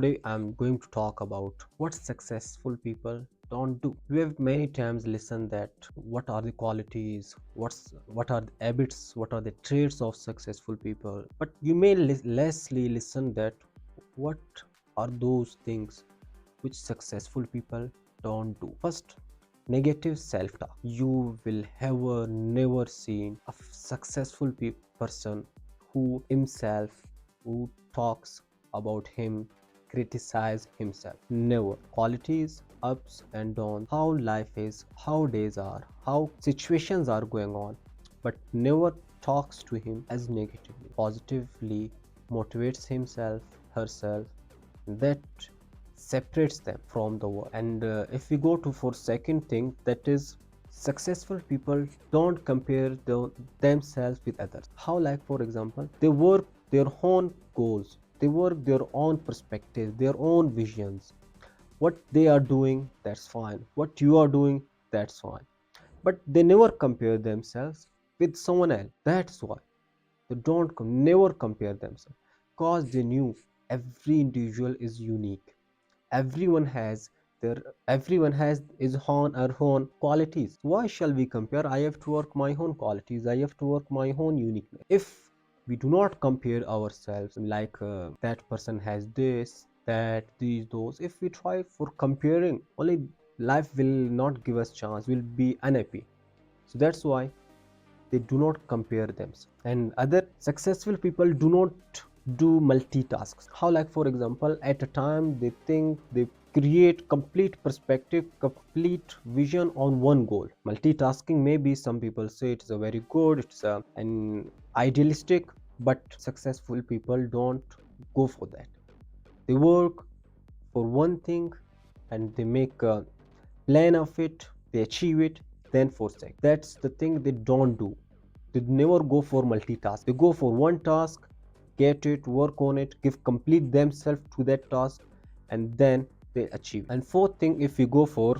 Today I'm going to talk about what successful people don't do. We have many times listened that what are the qualities, what are the habits, what are the traits of successful people. But you may lessly listen that what are those things which successful people don't do. First, negative self-talk. You will ever never seen a successful person who talks about him, criticize himself. Never. Qualities, ups and downs, how life is, how days are, how situations are going on, but never talks to him as negatively. Positively motivates himself, herself. That separates them from the world. And if we go to for second thing, that is successful people don't compare themselves with others. How? Like for example, they work their own goals, they work their own perspectives, their own visions. What they are doing, that's fine. What you are doing, that's fine. But they never compare themselves with someone else. That's why they don't never compare themselves, because they knew every individual is unique. Everyone has their everyone has his own or own qualities. Why shall we compare? I have to work my own qualities, I have to work my own uniqueness. If we do not compare ourselves, like that person has this, that, these, those, if we try for comparing, only life will not give us chance, we'll be unhappy. So that's why they do not compare themselves. And other successful people do not do multitasks. How? Like for example, at a time they think they create complete perspective, complete vision on one goal. Multitasking, maybe some people say it's a very good, it's an idealistic, but successful people don't go for that. They work for one thing and they make a plan of it, they achieve it, then forsake. That's the thing they don't do. They never go for multitask. They go for one task, get it, work on it, give complete themselves to that task, and then they achieve. And fourth thing, if we go for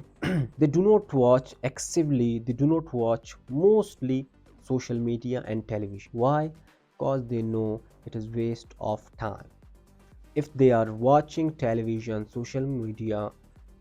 they do not watch actively, they do not watch mostly social media and television. Why? Because they know it is waste of time. If they are watching television, social media,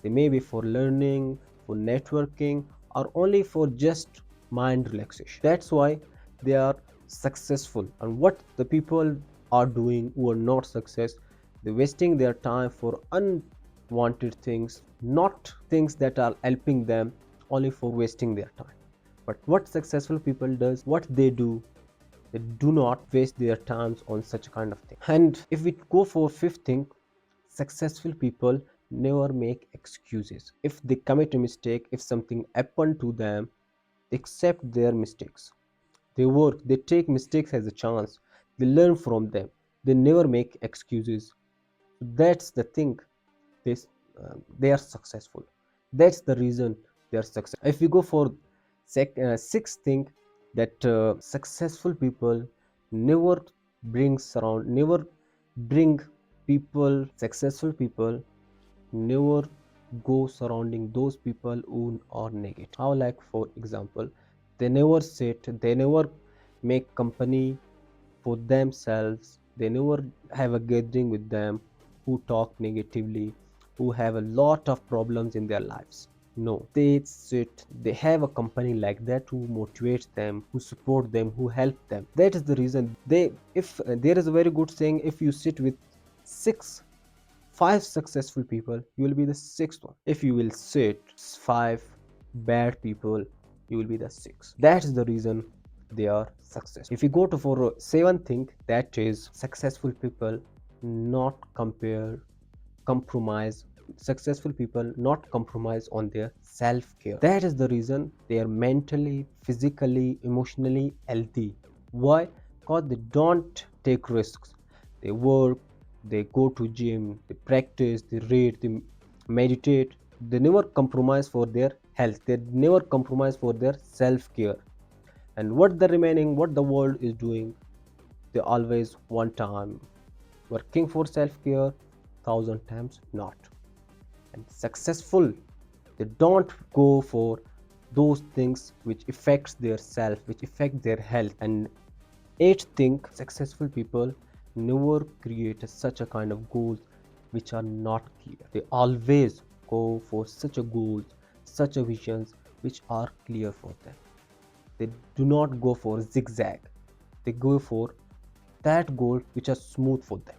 they may be for learning, for networking, or only for just mind relaxation. That's why they are successful. And what the people are doing who are not success, they're wasting their time for unwanted things, not things that are helping them, only for wasting their time. But what successful people does, what they do, they do not waste their times on such kind of thing. And if we go for fifth thing, successful people never make excuses. If they commit a mistake, if something happened to them, they accept their mistakes. They work, they take mistakes as a chance, they learn from them, they never make excuses. That's the thing. They, uh, they are successful. That's the reason they are successful. If we go for sixth thing, that successful people never never bring people. Successful people never go surrounding those people who are negative. How? Like for example, they never sit, they never make company for themselves, they never have a gathering with them who talk negatively, who have a lot of problems in their lives. No, they sit, they have a company like that who motivates them, who support them, who help them. That is the reason they, if there is a very good saying, if you sit with six five successful people, you will be the sixth one. If you will sit five bad people, you will be the sixth. That is the reason they are successful. If you go to for seventh thing, that is successful people not compare compromise. Successful people not compromise on their self-care. That is the reason they are mentally, physically, emotionally healthy. Why? Because they don't take risks. They work, they go to gym, they practice, they read, they meditate. They never compromise for their health, they never compromise for their self-care. And what the world is doing, they always one time working for self-care, thousand times not. And successful, they don't go for those things which affects their self, which affect their health. And eighth thing, successful people never create such a kind of goals which are not clear. They always go for such a goals, such a visions which are clear for them. They do not go for zigzag. They go for that goal which are smooth for them.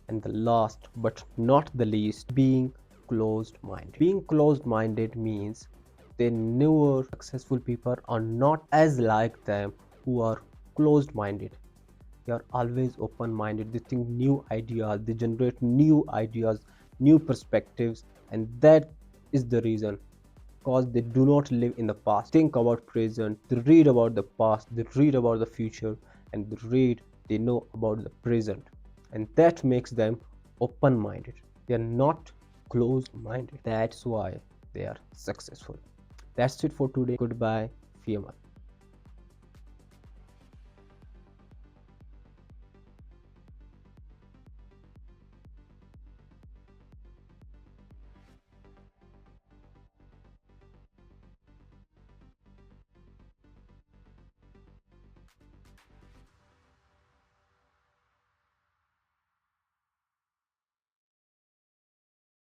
And the last but not the least, being closed minded. Being closed minded means they never successful people are not as like them who are closed minded. They are always open minded. They think new ideas, they generate new ideas, new perspectives, and that is the reason, because they do not live in the past, think about present, they read about the past, they read about the future, and they know about the present, and that makes them open minded. They are not closed minded. That's why they are successful. That's it for today. Goodbye. Fiamat.